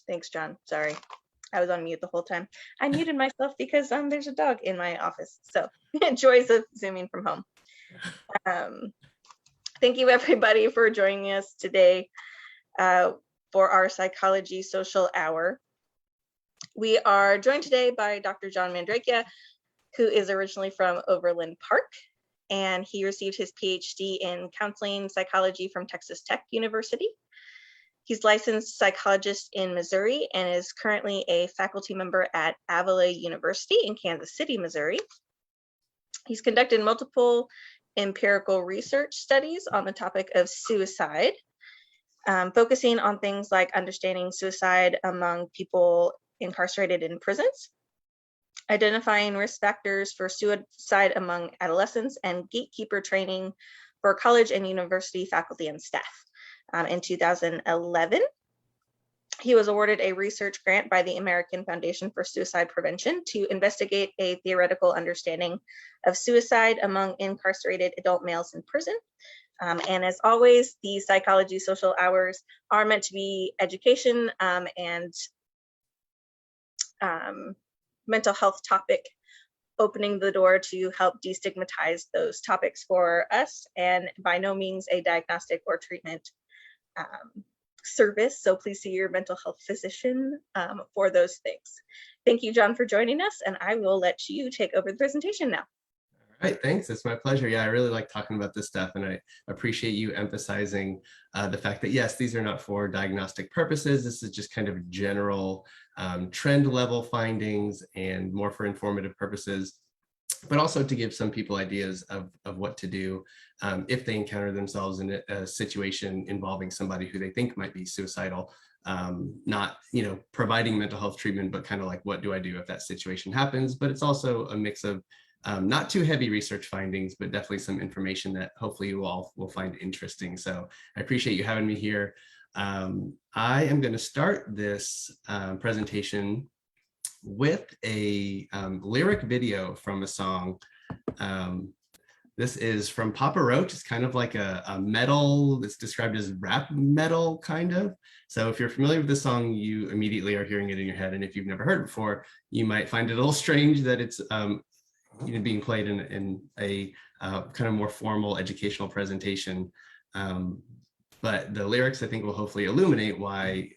Thanks, John. Sorry. I was on mute the whole time. I muted myself because there's a dog in my office. So joys of Zooming from home. Um, thank you everybody for joining us today for our Psychology Social Hour. We are joined today by Dr. John Mandrakia, who is originally from Overland Park, and he received his PhD in counseling psychology from Texas Tech University. He's licensed psychologist in Missouri and is currently a faculty member at Avila University in Kansas City, Missouri. He's conducted multiple empirical research studies on the topic of suicide, focusing on things like understanding suicide among people incarcerated in prisons, identifying risk factors for suicide among adolescents, and gatekeeper training for college and university faculty and staff. In 2011, he was awarded a research grant by the American Foundation for Suicide Prevention to investigate a theoretical understanding of suicide among incarcerated adult males in prison. And as always, the Psychology Social Hours are meant to be education and mental health topic, opening the door to help destigmatize those topics for us, and by no means a diagnostic or treatment service. So please see your mental health physician for those things. Thank you, John, for joining us, and I will let you take over the presentation now. All right, thanks. It's my pleasure. Yeah, I really like talking about this stuff, and I appreciate you emphasizing the fact that, yes, these are not for diagnostic purposes. This is just kind of general trend level findings and more for informative purposes, but also to give some people ideas of what to do if they encounter themselves in a situation involving somebody who they think might be suicidal. Not, providing mental health treatment, but kind of like, what do I do if that situation happens? But it's also a mix of not too heavy research findings, but definitely some information that hopefully you all will find interesting. So I appreciate you having me here. I am going to start this presentation with a lyric video from a song. This is from Papa Roach. It's kind of like a metal, it's described as rap metal kind of. So if you're familiar with this song, you immediately are hearing it in your head. And if you've never heard it before, you might find it a little strange that it's being played in a kind of more formal educational presentation. But the lyrics, I think, will hopefully illuminate why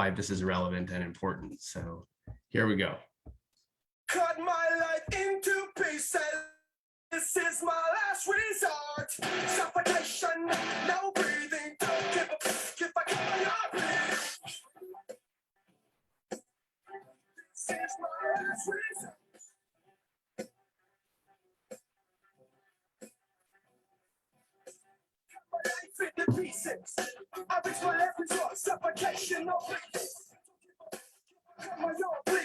this is relevant and important. So here we go. Cut my life into pieces. This is my last resort. Suffocation, no breathing. Don't give a f if I cut my heart bleed. This is my last resort. Cut my life into pieces. I reach my last resort. Suffocation, no breathing. Cut my heart bleed.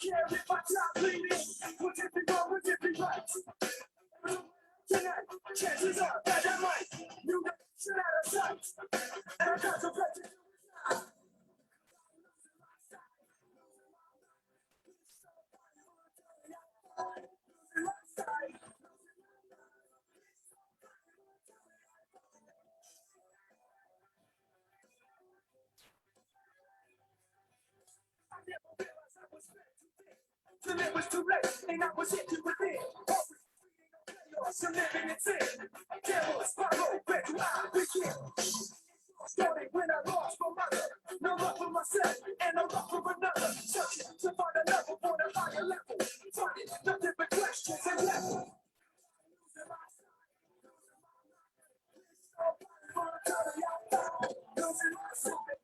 Care if I stop bleeding. Would it be wrong? Would it be right? Tonight, chances are that I might. You know, it's out of sight. And I'm contemplating. Till it was too late, and I was hit within. Chaos and living in sin. Devil spiral, where do I begin? Starting when I lost my mother. No love for myself, and no love for another. Searching to find a level for the higher level. Finding nothing but questions and levels. Losing my sight.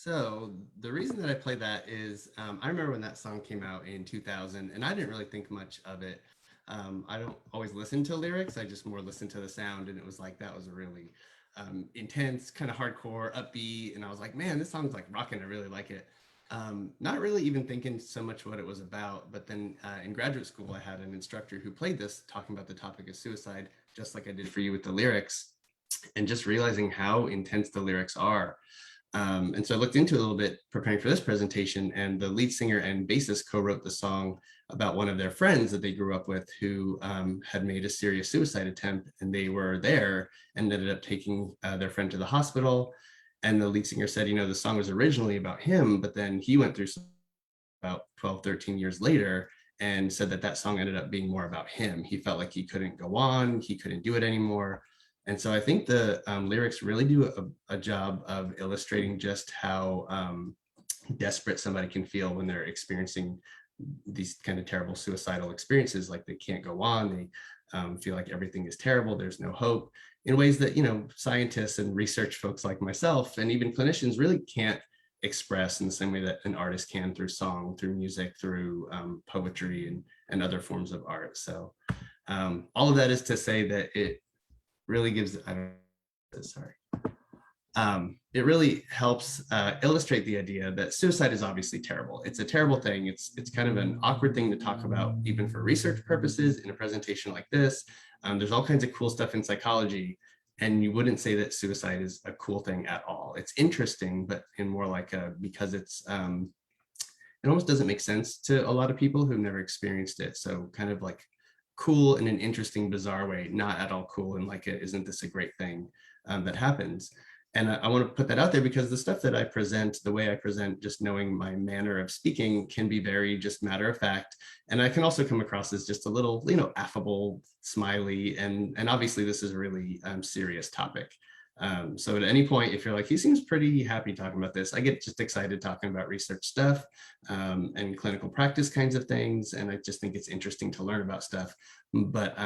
So the reason that I play that is I remember when that song came out in 2000, and I didn't really think much of it. I don't always listen to lyrics. I just more listen to the sound, and it was like that was a really intense, kind of hardcore, upbeat, and I was like, man, this song's like rocking. I really like it. Not really even thinking so much what it was about, but then in graduate school, I had an instructor who played this, talking about the topic of suicide, just like I did for you with the lyrics, and just realizing how intense the lyrics are. And so I looked into it a little bit preparing for this presentation, and the lead singer and bassist co-wrote the song about one of their friends that they grew up with who had made a serious suicide attempt, and they were there and ended up taking their friend to the hospital. And the lead singer said, you know, the song was originally about him, but then he went through about 12, 13 years later and said that that song ended up being more about him. He felt like he couldn't go on, he couldn't do it anymore. And so I think the lyrics really do a job of illustrating just how desperate somebody can feel when they're experiencing these kind of terrible suicidal experiences, like they can't go on, they feel like everything is terrible, there's no hope, in ways that, you know, scientists and research folks like myself and even clinicians really can't express in the same way that an artist can through song, through music, through poetry and other forms of art. So all of that is to say that it really gives, I don't know, sorry. It really helps illustrate the idea that suicide is obviously terrible. It's a terrible thing. It's kind of an awkward thing to talk about, even for research purposes in a presentation like this. There's all kinds of cool stuff in psychology, and you wouldn't say that suicide is a cool thing at all. It's interesting, but in more like because it's, it almost doesn't make sense to a lot of people who've never experienced it. So kind of like cool in an interesting, bizarre way, not at all cool and like, isn't this a great thing that happens? And I want to put that out there because the stuff that I present, the way I present, just knowing my manner of speaking can be very just matter of fact. And I can also come across as just a little, you know, affable, smiley. And obviously this is a really serious topic. So at any point, if you're like, he seems pretty happy talking about this, I get just excited talking about research stuff and clinical practice kinds of things. And I just think it's interesting to learn about stuff. But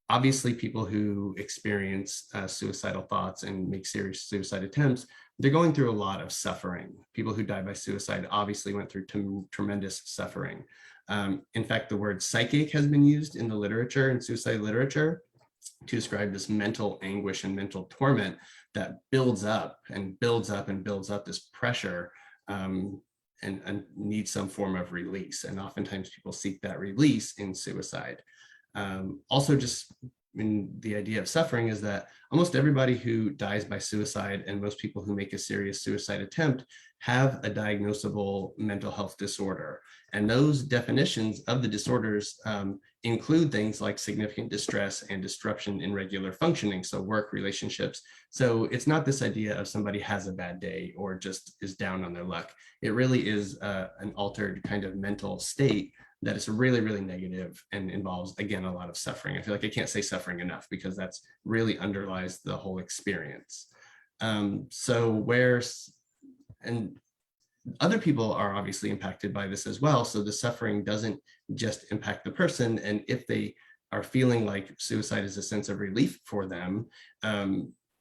obviously, people who experience suicidal thoughts and make serious suicide attempts, they're going through a lot of suffering. People who die by suicide obviously went through tremendous suffering. In fact, the word psychic has been used in the literature and suicide literature to describe this mental anguish and mental torment that builds up and builds up and builds up this pressure and needs some form of release. And oftentimes people seek that release in suicide. Also, just in the idea of suffering is that almost everybody who dies by suicide and most people who make a serious suicide attempt have a diagnosable mental health disorder. And those definitions of the disorders include things like significant distress and disruption in regular functioning, so work, relationships. So it's not this idea of somebody has a bad day or just is down on their luck. It really is an altered kind of mental state that is really, really negative and involves, again, a lot of suffering. I feel like I can't say suffering enough because that's really underlies the whole experience. And other people are obviously impacted by this as well. So the suffering doesn't just impact the person. And if they are feeling like suicide is a sense of relief for them,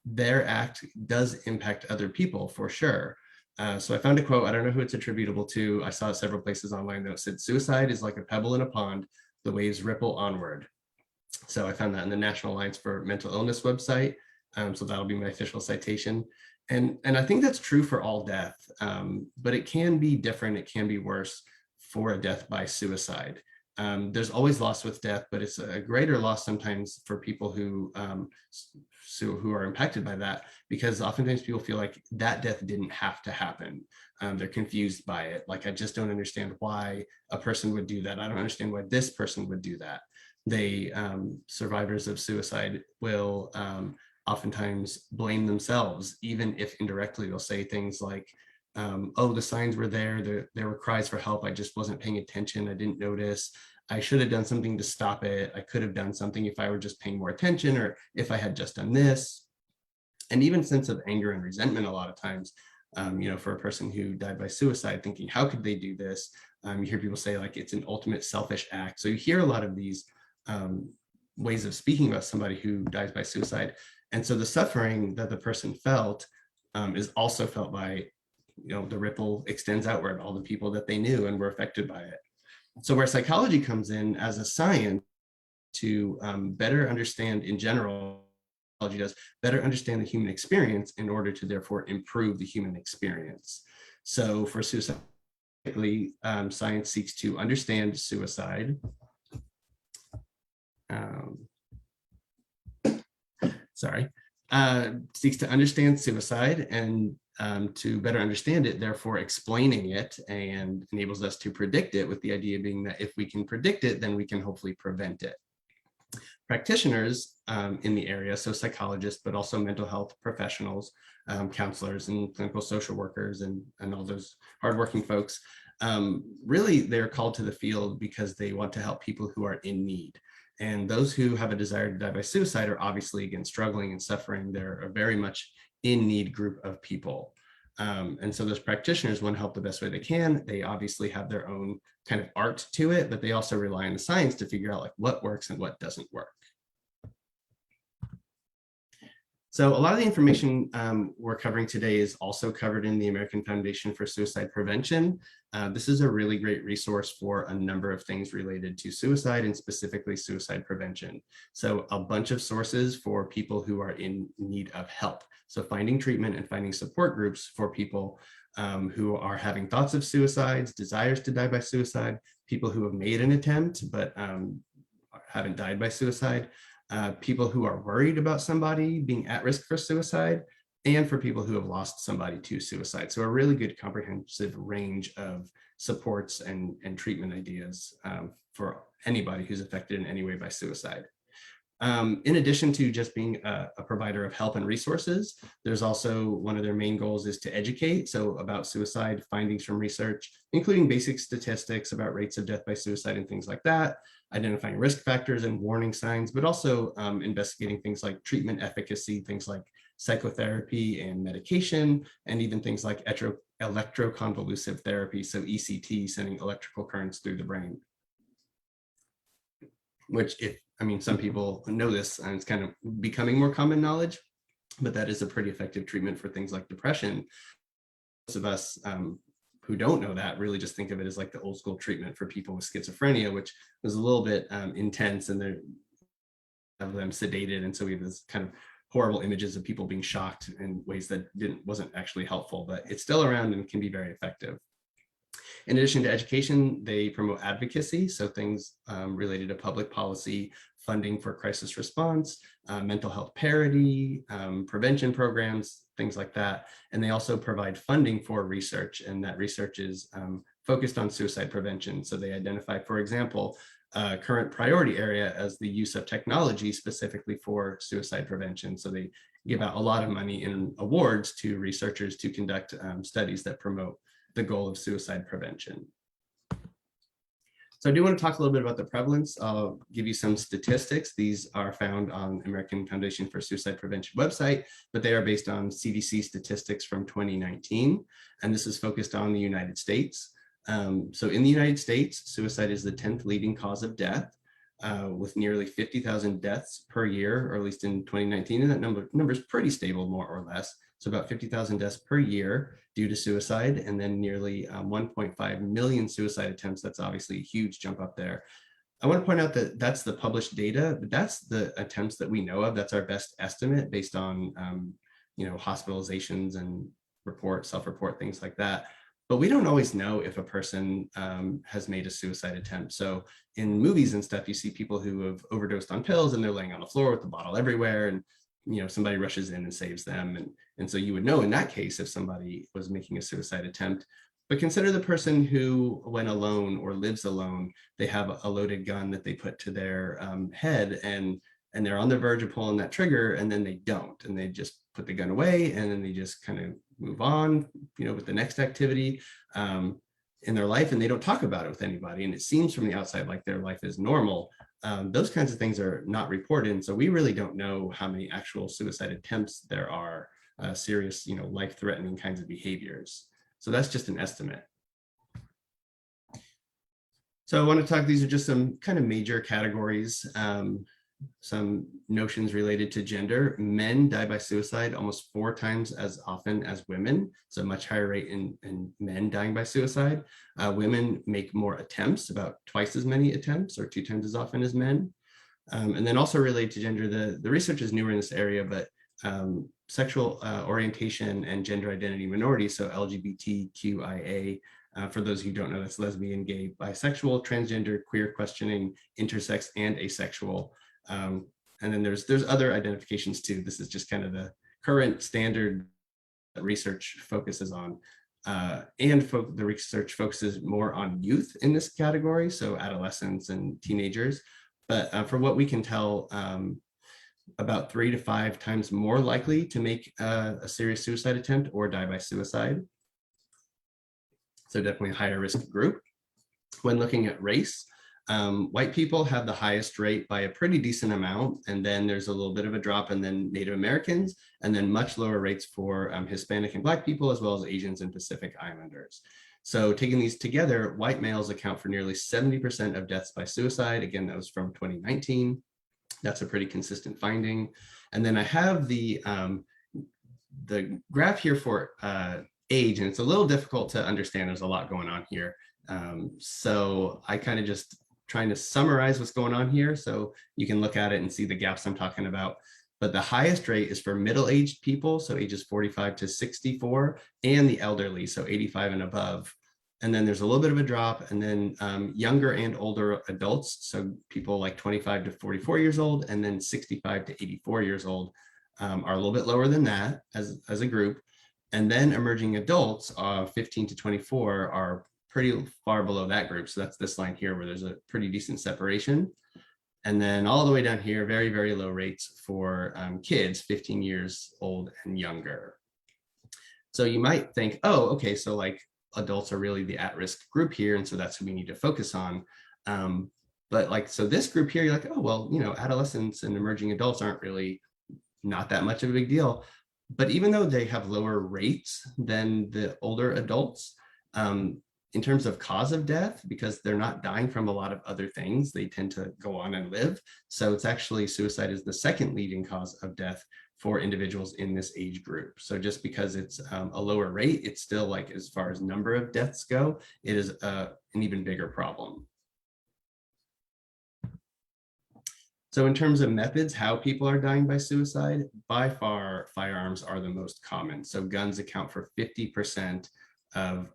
their act does impact other people for sure. So I found a quote, I don't know who it's attributable to. I saw it several places online though. It said, suicide is like a pebble in a pond, the waves ripple onward. So I found that in the National Alliance for Mental Illness website. So that'll be my official citation. And I think that's true for all death, but it can be different. It can be worse for a death by suicide. There's always loss with death, but it's a greater loss sometimes for people who are impacted by that, because oftentimes people feel like that death didn't have to happen. They're confused by it. Like, I just don't understand why a person would do that. I don't understand why this person would do that. Survivors of suicide will oftentimes blame themselves, even if indirectly they'll say things like, oh, the signs were there were cries for help, I just wasn't paying attention, I didn't notice, I should have done something to stop it, I could have done something if I were just paying more attention, or if I had just done this. And even sense of anger and resentment a lot of times, for a person who died by suicide, thinking, how could they do this? You hear people say like it's an ultimate selfish act. So you hear a lot of these ways of speaking about somebody who dies by suicide. And so the suffering that the person felt is also felt by the ripple extends outward, all the people that they knew and were affected by it. So where psychology comes in as a science to better understand in general, psychology does better understand the human experience in order to therefore improve the human experience. So for suicide, science seeks to understand suicide. Seeks to understand suicide and to better understand it, therefore explaining it, and enables us to predict it, with the idea being that if we can predict it, then we can hopefully prevent it. Practitioners in the area, so psychologists, but also mental health professionals, counselors and clinical social workers and all those hardworking folks, really they're called to the field because they want to help people who are in need. And those who have a desire to die by suicide are obviously, again, struggling and suffering. They're a very much in need group of people. And so those practitioners want to help the best way they can. They obviously have their own kind of art to it, but they also rely on the science to figure out like what works and what doesn't work. So a lot of the information we're covering today is also covered in the American Foundation for Suicide Prevention. This is a really great resource for a number of things related to suicide and specifically suicide prevention. So a bunch of sources for people who are in need of help. So finding treatment and finding support groups for people who are having thoughts of suicides, desires to die by suicide, people who have made an attempt but haven't died by suicide, people who are worried about somebody being at risk for suicide, and for people who have lost somebody to suicide. So a really good comprehensive range of supports and treatment ideas for anybody who's affected in any way by suicide. In addition to just being a provider of help and resources, there's also one of their main goals is to educate. So about suicide, findings from research, including basic statistics about rates of death by suicide and things like that, identifying risk factors and warning signs, but also investigating things like treatment efficacy, things like psychotherapy and medication, and even things like electroconvulsive therapy, so ECT, sending electrical currents through the brain. Which some people know this and it's kind of becoming more common knowledge, but that is a pretty effective treatment for things like depression. Most of us who don't know that really just think of it as like the old school treatment for people with schizophrenia, which was a little bit intense, and they're have them sedated. And so we have this kind of horrible images of people being shocked in ways that wasn't actually helpful, but it's still around and can be very effective. In addition to education, they promote advocacy, so things related to public policy, funding for crisis response, mental health parity, prevention programs, things like that. And they also provide funding for research, and that research is focused on suicide prevention. So they identify, for example, a current priority area as the use of technology specifically for suicide prevention. So they give out a lot of money in awards to researchers to conduct studies that promote the goal of suicide prevention. So I do want to talk a little bit about the prevalence. I'll give you some statistics. These are found on American Foundation for Suicide Prevention website, but they are based on CDC statistics from 2019. And this is focused on the United States. So in the United States, suicide is the 10th leading cause of death, with nearly 50,000 deaths per year, or at least in 2019. And that number is pretty stable, more or less. So about 50,000 deaths per year due to suicide, and then nearly 1.5 million suicide attempts. That's obviously a huge jump up there. I want to point out that that's the published data, but that's the attempts that we know of. That's our best estimate based on hospitalizations and self-report, things like that. But we don't always know if a person has made a suicide attempt. So in movies and stuff, you see people who have overdosed on pills and they're laying on the floor with the bottle everywhere, and somebody rushes in and saves them. And so you would know in that case if somebody was making a suicide attempt. But consider the person who, when alone or lives alone, they have a loaded gun that they put to their head, and they're on the verge of pulling that trigger, and then they don't, and they just put the gun away, and then they just kind of move on, with the next activity in their life, and they don't talk about it with anybody. And it seems from the outside like their life is normal. Those kinds of things are not reported. And so we really don't know how many actual suicide attempts there are, serious, life-threatening kinds of behaviors. So that's just an estimate. So I want to talk, these are just some kind of major categories. some notions related to gender. Men die by suicide almost 4 times as often as women. So a much higher rate in men dying by suicide. Women make more attempts, about twice as many attempts, or 2 times as often as men. And then also related to gender, the research is newer in this area, but sexual orientation and gender identity minorities, so LGBTQIA, for those who don't know, that's lesbian, gay, bisexual, transgender, queer, questioning, intersex, and asexual. And then there's other identifications too. This is just kind of the current standard that research focuses on. The research focuses more on youth in this category, so adolescents and teenagers. But from what we can tell, about 3 to 5 times more likely to make a serious suicide attempt or die by suicide. So definitely a higher risk group. When looking at race, white people have the highest rate by a pretty decent amount, and then there's a little bit of a drop, and then Native Americans, and then much lower rates for Hispanic and Black people, as well as Asians and Pacific Islanders. So taking these together, white males account for nearly 70% of deaths by suicide. Again, that was from 2019. That's a pretty consistent finding. And then I have the graph here for age, and it's a little difficult to understand. There's a lot going on here. So I kind of just trying to summarize what's going on here so you can look at it and see the gaps I'm talking about. But the highest rate is for middle-aged people, so ages 45 to 64, and the elderly, so 85 and above. And then there's a little bit of a drop, and then younger and older adults, so people like 25 to 44 years old, and then 65 to 84 years old are a little bit lower than that as a group. And then emerging adults, 15 to 24, are pretty far below that group. So that's this line here where there's a pretty decent separation. And then all the way down here, very, very low rates for kids 15 years old and younger. So you might think, oh, okay, so like adults are really the at-risk group here, and so that's who we need to focus on. But like, so this group here, you're like, oh, well, you know, adolescents and emerging adults aren't really not that much of a big deal. But even though they have lower rates than the older adults, in terms of cause of death, because they're not dying from a lot of other things, they tend to go on and live. So it's actually, suicide is the second leading cause of death for individuals in this age group. So just because it's a lower rate, it's still, like, as far as number of deaths go, it is an even bigger problem. So in terms of methods, how people are dying by suicide, by far, firearms are the most common. So guns account for 50% of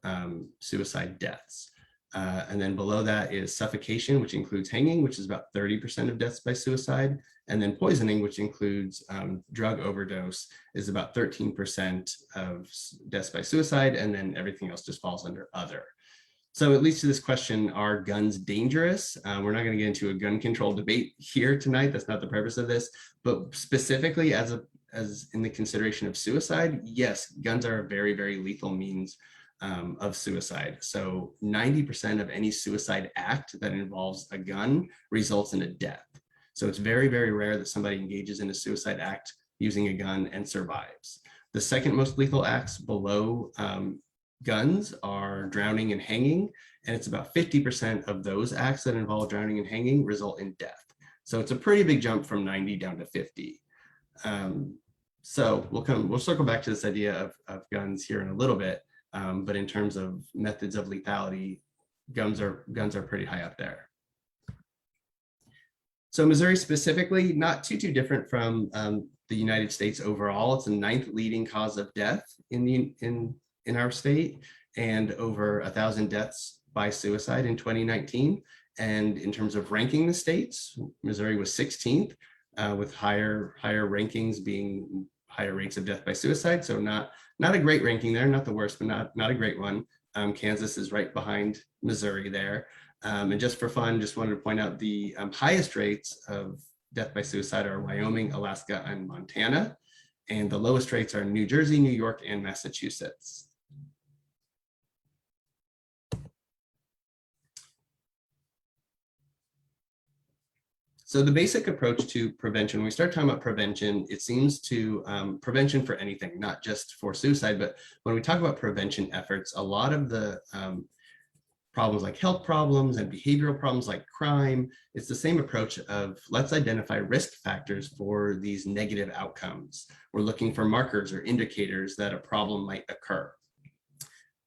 suicide deaths. And then below that is suffocation, which includes hanging, which is about 30% of deaths by suicide. And then poisoning, which includes drug overdose, is about 13% of deaths by suicide. And then everything else just falls under other. So it leads to this question, are guns dangerous? We're not going to get into a gun control debate here tonight. That's not the purpose of this. But specifically as in the consideration of suicide, yes, guns are a very, very lethal means of suicide. So 90% of any suicide act that involves a gun results in a death. So it's very, very rare that somebody engages in a suicide act using a gun and survives. The second most lethal acts below guns are drowning and hanging, and it's about 50% of those acts that involve drowning and hanging result in death. So it's a pretty big jump from 90 down to 50. So we'll circle back to this idea of guns here in a little bit. But in terms of methods of lethality, guns are pretty high up there. So Missouri specifically, not too different from the United States overall. It's the 9th leading cause of death in our state, and over 1,000 deaths by suicide in 2019. And in terms of ranking the states, Missouri was 16th, with higher rankings being higher rates of death by suicide. So not a great ranking there, not the worst, but not a great one. Kansas is right behind Missouri there. And just for fun, just wanted to point out the highest rates of death by suicide are Wyoming, Alaska, and Montana. And the lowest rates are New Jersey, New York, and Massachusetts. So the basic approach to prevention, when we start talking about prevention, it seems to prevention for anything, not just for suicide, but when we talk about prevention efforts, a lot of the problems like health problems and behavioral problems like crime. It's the same approach of let's identify risk factors for these negative outcomes. We're looking for markers or indicators that a problem might occur.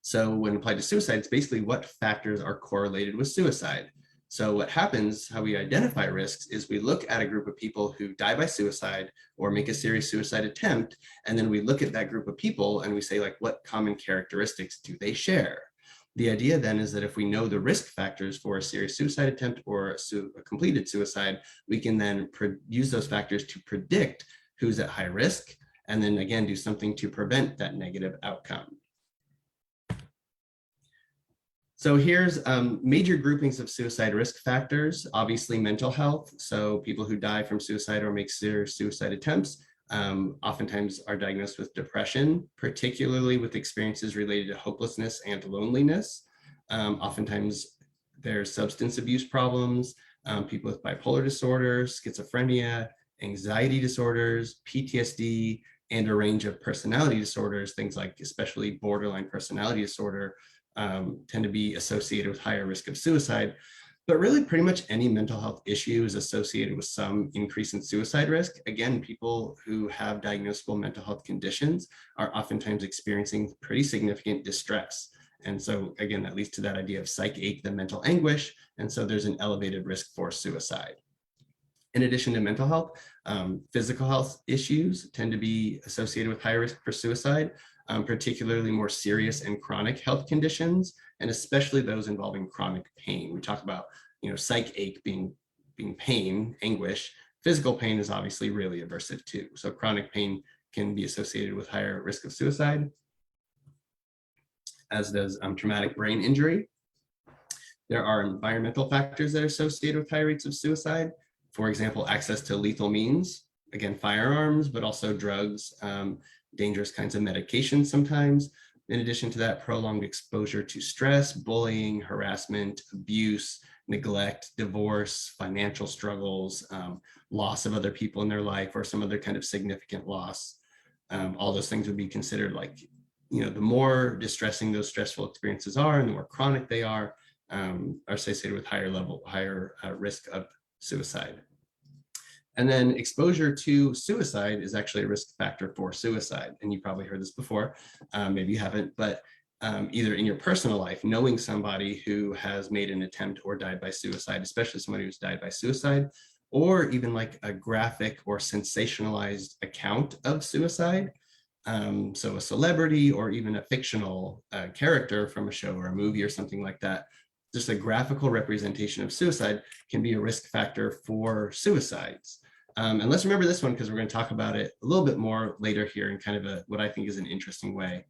So when applied to suicide, it's basically what factors are correlated with suicide. So what happens, how we identify risks, is we look at a group of people who die by suicide or make a serious suicide attempt, and then we look at that group of people and we say, like, what common characteristics do they share? The idea then is that if we know the risk factors for a serious suicide attempt or a completed suicide, we can then use those factors to predict who's at high risk, and then again, do something to prevent that negative outcome. So here's major groupings of suicide risk factors. Obviously, mental health. So people who die from suicide or make serious suicide attempts oftentimes are diagnosed with depression, particularly with experiences related to hopelessness and loneliness. Oftentimes, there's substance abuse problems, people with bipolar disorder, schizophrenia, anxiety disorders, PTSD, and a range of personality disorders, things like especially borderline personality disorder, tend to be associated with higher risk of suicide. But really pretty much any mental health issue is associated with some increase in suicide risk. Again, people who have diagnosable mental health conditions are oftentimes experiencing pretty significant distress. And so again, that leads to that idea of psych ache, the mental anguish. And so there's an elevated risk for suicide. In addition to mental health, physical health issues tend to be associated with higher risk for suicide, particularly more serious and chronic health conditions, and especially those involving chronic pain. We talk about, psych ache being pain, anguish. Physical pain is obviously really aversive too. So chronic pain can be associated with higher risk of suicide, as does traumatic brain injury. There are environmental factors that are associated with high rates of suicide. For example, access to lethal means, again, firearms, but also drugs, dangerous kinds of medications sometimes. In addition to that, prolonged exposure to stress, bullying, harassment, abuse, neglect, divorce, financial struggles, loss of other people in their life, or some other kind of significant loss. All those things would be considered like, the more distressing those stressful experiences are and the more chronic they are associated with higher risk of suicide. And then exposure to suicide is actually a risk factor for suicide. And you probably heard this before, maybe you haven't, but either in your personal life, knowing somebody who has made an attempt or died by suicide, especially somebody who's died by suicide, or even like a graphic or sensationalized account of suicide. So a celebrity or even a fictional character from a show or a movie or something like that, just a graphical representation of suicide can be a risk factor for suicides. And let's remember this one because we're going to talk about it a little bit more later here in kind of what I think is an interesting way.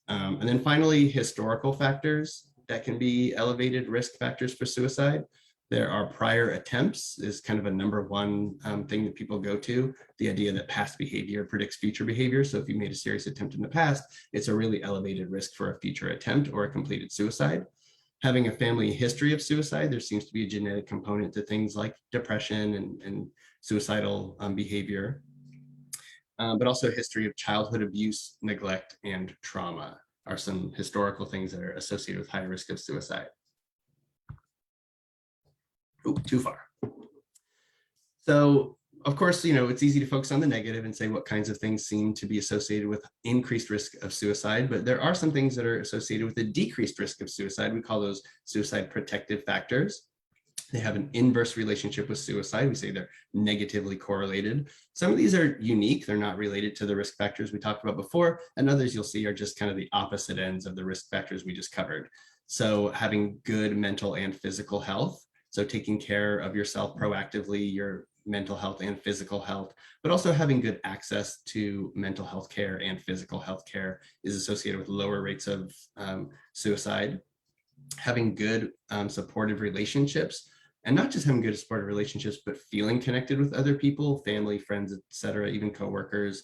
And then finally, historical factors that can be elevated risk factors for suicide. There are prior attempts is kind of a number one thing that people go to, the idea that past behavior predicts future behavior. So if you made a serious attempt in the past, it's a really elevated risk for a future attempt or a completed suicide. Having a family history of suicide, there seems to be a genetic component to things like depression and suicidal behavior, but also a history of childhood abuse, neglect, and trauma are some historical things that are associated with high risk of suicide. Oh, too far. So, of course, it's easy to focus on the negative and say what kinds of things seem to be associated with increased risk of suicide, but there are some things that are associated with a decreased risk of suicide. We call those suicide protective factors. They have an inverse relationship with suicide. We say they're negatively correlated. Some of these are unique. They're not related to the risk factors we talked about before, and others you'll see are just kind of the opposite ends of the risk factors we just covered. So having good mental and physical health, so taking care of yourself proactively, your mental health and physical health, but also having good access to mental health care and physical health care is associated with lower rates of suicide. Having good supportive relationships, and not just having good supportive relationships, but feeling connected with other people, family, friends, etc., even coworkers,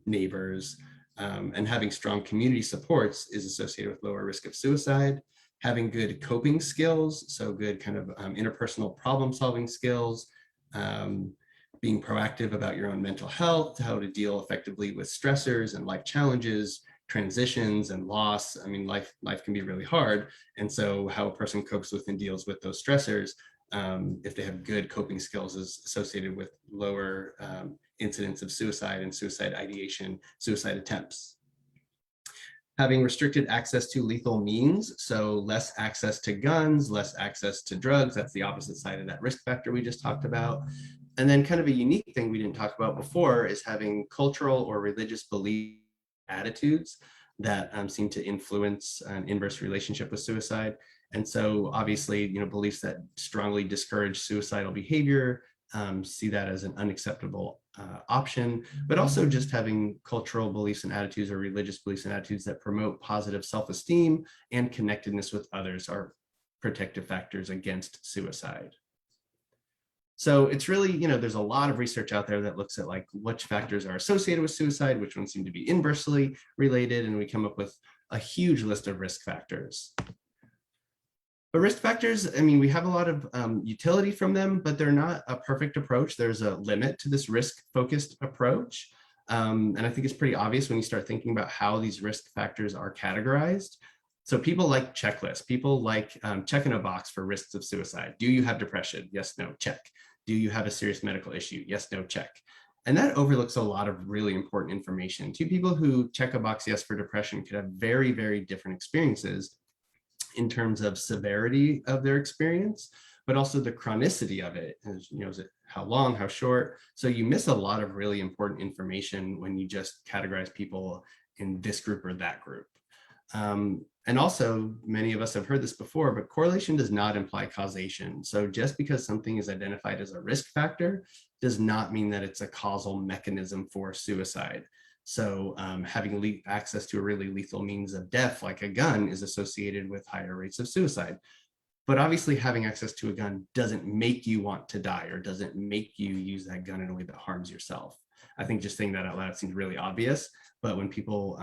neighbors, and having strong community supports is associated with lower risk of suicide. Having good coping skills, so good kind of interpersonal problem solving skills, being proactive about your own mental health, how to deal effectively with stressors and life challenges, transitions and loss. I mean, life can be really hard. And so how a person copes with and deals with those stressors, if they have good coping skills, is associated with lower incidents of suicide and suicide ideation, suicide attempts. Having restricted access to lethal means, so less access to guns, less access to drugs, that's the opposite side of that risk factor we just talked about. And then kind of a unique thing we didn't talk about before is having cultural or religious belief attitudes that seem to influence an inverse relationship with suicide. And so obviously, beliefs that strongly discourage suicidal behavior, see that as an unacceptable option, but also just having cultural beliefs and attitudes or religious beliefs and attitudes that promote positive self-esteem and connectedness with others are protective factors against suicide. So it's really, there's a lot of research out there that looks at like which factors are associated with suicide, which ones seem to be inversely related, and we come up with a huge list of risk factors. But risk factors, I mean, we have a lot of utility from them, but they're not a perfect approach. There's a limit to this risk-focused approach. And I think it's pretty obvious when you start thinking about how these risk factors are categorized. So people like checklists. People like checking a box for risks of suicide. Do you have depression? Yes, no, check. Do you have a serious medical issue? Yes, no, check. And that overlooks a lot of really important information. Two people who check a box yes for depression could have very, very different experiences in terms of severity of their experience, but also the chronicity of it. Is it how long, how short? So you miss a lot of really important information when you just categorize people in this group or that group. And also, many of us have heard this before, but correlation does not imply causation. So just because something is identified as a risk factor does not mean that it's a causal mechanism for suicide. So having access to a really lethal means of death, like a gun, is associated with higher rates of suicide. But obviously having access to a gun doesn't make you want to die or doesn't make you use that gun in a way that harms yourself. I think just saying that out loud seems really obvious, but when people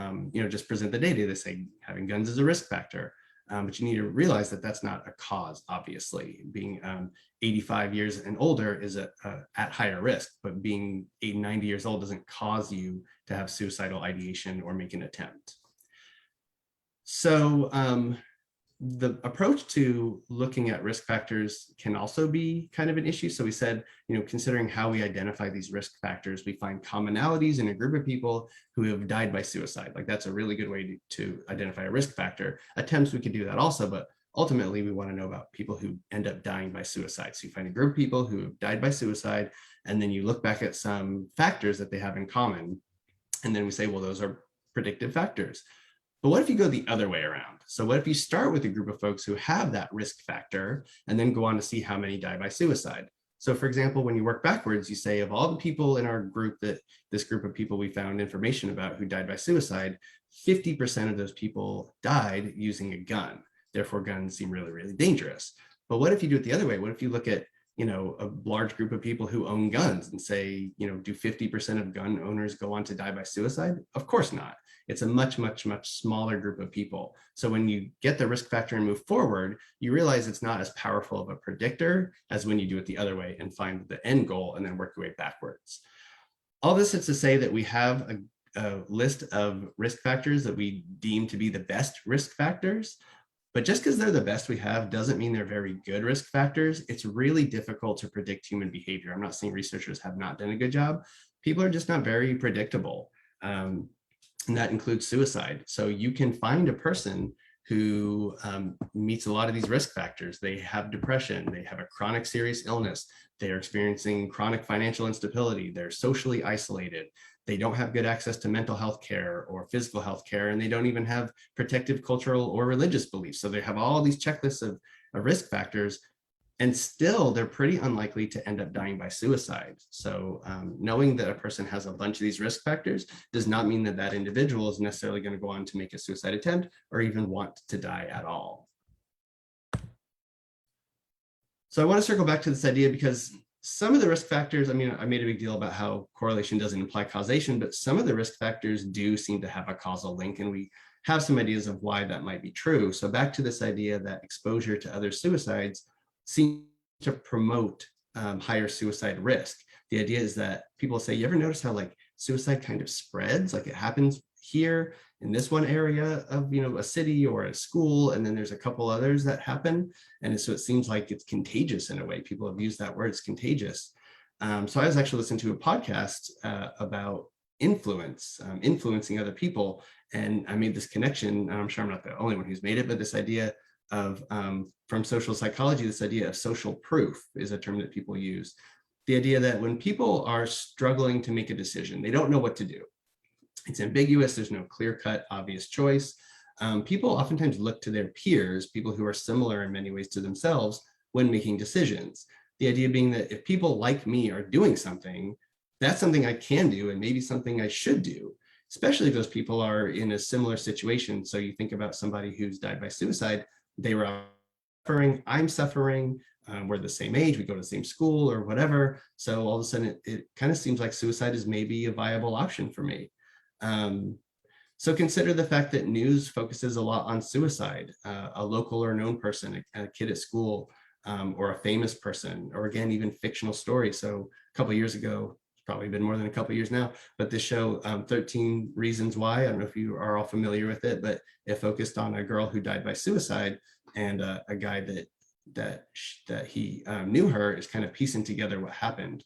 just present the data, they say having guns is a risk factor. But you need to realize that that's not a cause, obviously. Being 85 years and older is at higher risk, but being 80, 90 years old doesn't cause you to have suicidal ideation or make an attempt. So the approach to looking at risk factors can also be kind of an issue. So we said, considering how we identify these risk factors, we find commonalities in a group of people who have died by suicide. Like that's a really good way to identify a risk factor. Attempts, we could do that also, but ultimately we want to know about people who end up dying by suicide. So you find a group of people who have died by suicide, and then you look back at some factors that they have in common. And then we say, well, those are predictive factors. But what if you go the other way around? So what if you start with a group of folks who have that risk factor and then go on to see how many die by suicide? So for example, when you work backwards, you say of all the people in our group, that this group of people we found information about who died by suicide, 50% of those people died using a gun. Therefore, guns seem really, really dangerous. But what if you do it the other way? What if you look at a large group of people who own guns and say, do 50% of gun owners go on to die by suicide? Of course not. It's a much, much, much smaller group of people. So when you get the risk factor and move forward, you realize it's not as powerful of a predictor as when you do it the other way and find the end goal and then work your way backwards. All this is to say that we have a list of risk factors that we deem to be the best risk factors. But just because they're the best we have doesn't mean they're very good risk factors. It's really difficult to predict human behavior. I'm not saying researchers have not done a good job. People are just not very predictable. And that includes suicide. So you can find a person who meets a lot of these risk factors. They have depression, they have a chronic serious illness, they are experiencing chronic financial instability, they're socially isolated, they don't have good access to mental health care or physical health care, and they don't even have protective cultural or religious beliefs. So they have all these checklists of risk factors, and still they're pretty unlikely to end up dying by suicide. So knowing that a person has a bunch of these risk factors does not mean that that individual is necessarily going to go on to make a suicide attempt or even want to die at all. So I want to circle back to this idea because some of the risk factors, I mean, I made a big deal about how correlation doesn't imply causation, but some of the risk factors do seem to have a causal link, and we have some ideas of why that might be true. So back to this idea that exposure to other suicides seems to promote higher suicide risk. The idea is that people say, you ever notice how like suicide kind of spreads? Like it happens here in this one area of, a city or a school, and then there's a couple others that happen. And so it seems like it's contagious in a way. People have used that word, it's contagious. So I was actually listening to a podcast about influence, influencing other people. And I made this connection, and I'm sure I'm not the only one who's made it, but this idea of, from social psychology, this idea of social proof is a term that people use. The idea that when people are struggling to make a decision, they don't know what to do. It's ambiguous, there's no clear-cut, obvious choice. People oftentimes look to their peers, people who are similar in many ways to themselves, when making decisions. The idea being that if people like me are doing something, that's something I can do and maybe something I should do, especially if those people are in a similar situation. So you think about somebody who's died by suicide, they were suffering, I'm suffering, we're the same age, we go to the same school or whatever. So all of a sudden it kind of seems like suicide is maybe a viable option for me. So consider the fact that news focuses a lot on suicide, a local or known person, a kid at school, or a famous person, or again, even fictional stories. So a couple of years ago, it's probably been more than a couple of years now, but this show, 13 Reasons Why, I don't know if you are all familiar with it, but it focused on a girl who died by suicide, and a guy that he knew her is kind of piecing together what happened.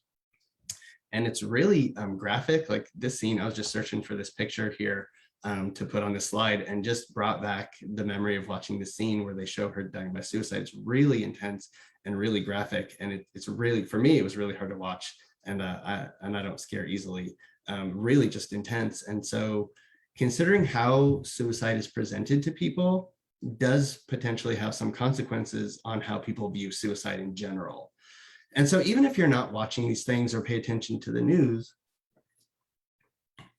And it's really graphic. Like this scene, I was just searching for this picture here to put on this slide, and just brought back the memory of watching the scene where they show her dying by suicide. It's really intense and really graphic, and it's really, for me, it was really hard to watch, and I don't scare easily. Really just intense. And so considering how suicide is presented to people does potentially have some consequences on how people view suicide in general. And so even if you're not watching these things or pay attention to the news,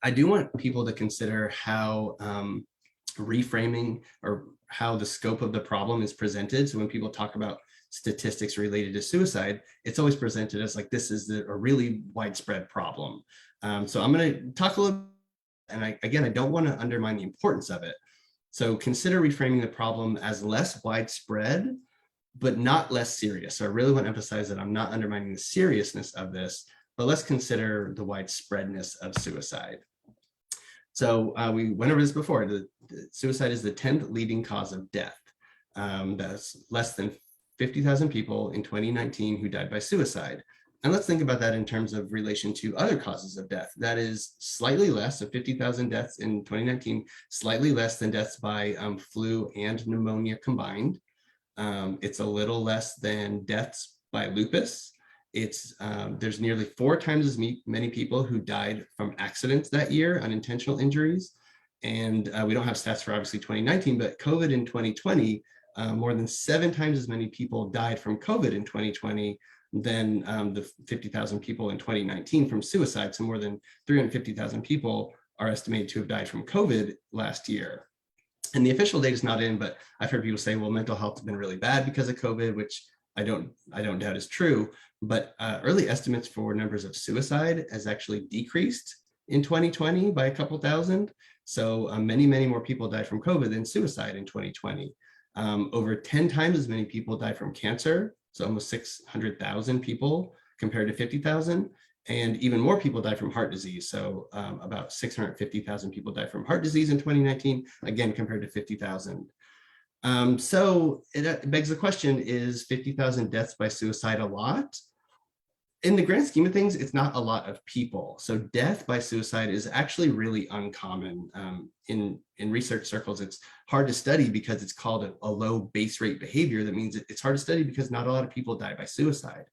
I do want people to consider how reframing, or how the scope of the problem is presented. So when people talk about statistics related to suicide, it's always presented as like, this is a really widespread problem. So I'm going to talk a little, and I don't want to undermine the importance of it. So consider reframing the problem as less widespread, but not less serious. So I really want to emphasize that I'm not undermining the seriousness of this, but let's consider the widespreadness of suicide. So we went over this before. The suicide is the 10th leading cause of death. That's less than 50,000 people in 2019 who died by suicide. And let's think about that in terms of relation to other causes of death. That is slightly less, so 50,000 deaths in 2019, slightly less than deaths by flu and pneumonia combined. It's a little less than deaths by lupus. There's nearly 4 times as many people who died from accidents that year, unintentional injuries. And we don't have stats for obviously 2019, but COVID in 2020, more than 7 times as many people died from COVID in 2020 than the 50,000 people in 2019 from suicide. So more than 350,000 people are estimated to have died from COVID last year. And the official data is not in, but I've heard people say, well, mental health has been really bad because of COVID, which I don't doubt is true. But early estimates for numbers of suicide has actually decreased in 2020 by a couple thousand. So many more people died from COVID than suicide in 2020. Over 10 times as many people died from cancer. So almost 600,000 people compared to 50,000. And even more people died from heart disease. So about 650,000 people died from heart disease in 2019, again, compared to 50,000. So it begs the question, is 50,000 deaths by suicide a lot? In the grand scheme of things, it's not a lot of people. So death by suicide is actually really uncommon. In research circles, it's hard to study because it's called a low base rate behavior. That means it's hard to study because not a lot of people die by suicide.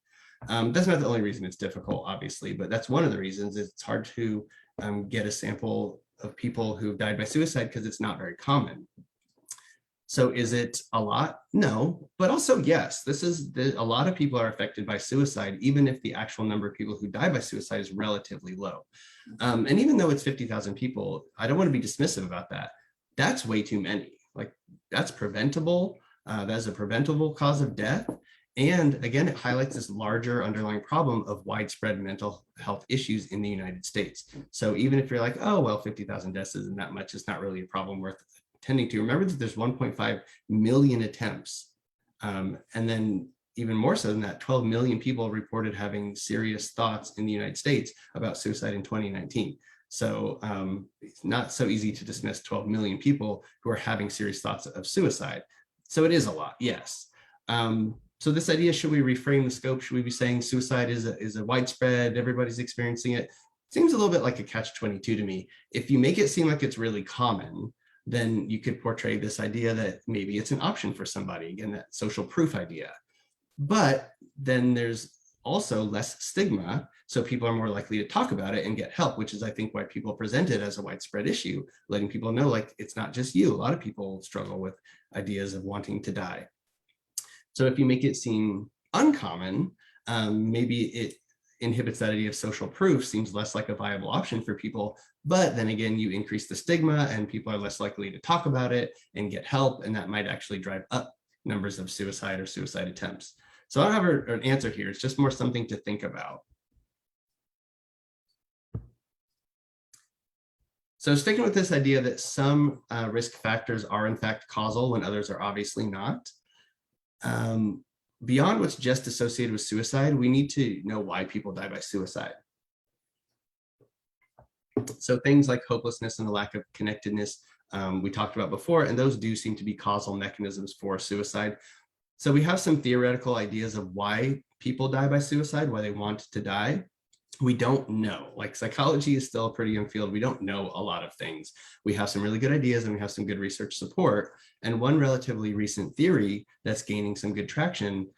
That's not the only reason it's difficult, obviously, but that's one of the reasons. It's hard to get a sample of people who've died by suicide because it's not very common. So is it a lot? No, but also yes, a lot of people are affected by suicide, even if the actual number of people who die by suicide is relatively low. And even though it's 50,000 people, I don't want to be dismissive about that. That's way too many. Like, that's preventable. That's a preventable cause of death. And again, it highlights this larger underlying problem of widespread mental health issues in the United States. So even if you're like, oh, well, 50,000 deaths isn't that much, it's not really a problem worth tending to. Remember that there's 1.5 million attempts. And then even more so than that, 12 million people reported having serious thoughts in the United States about suicide in 2019. So it's not so easy to dismiss 12 million people who are having serious thoughts of suicide. So it is a lot, yes. So this idea, should we reframe the scope? Should we be saying suicide is a widespread, everybody's experiencing it? Seems a little bit like a catch-22 to me. If you make it seem like it's really common, then you could portray this idea that maybe it's an option for somebody, again, that social proof idea. But then there's also less stigma, so people are more likely to talk about it and get help, which is, I think, why people present it as a widespread issue, letting people know, like, it's not just you. A lot of people struggle with ideas of wanting to die. So if you make it seem uncommon, maybe it inhibits that idea of social proof, seems less like a viable option for people. But then again, you increase the stigma and people are less likely to talk about it and get help, and that might actually drive up numbers of suicide or suicide attempts. So I don't have an answer here. It's just more something to think about. So sticking with this idea that some risk factors are in fact causal when others are obviously not. Beyond what's just associated with suicide, we need to know why people die by suicide. So things like hopelessness and the lack of connectedness we talked about before, and those do seem to be causal mechanisms for suicide. So we have some theoretical ideas of why people die by suicide, why they want to die. We don't know. Like, psychology is still a pretty young field. We don't know a lot of things. We have some really good ideas and we have some good research support. And one relatively recent theory that's gaining some good traction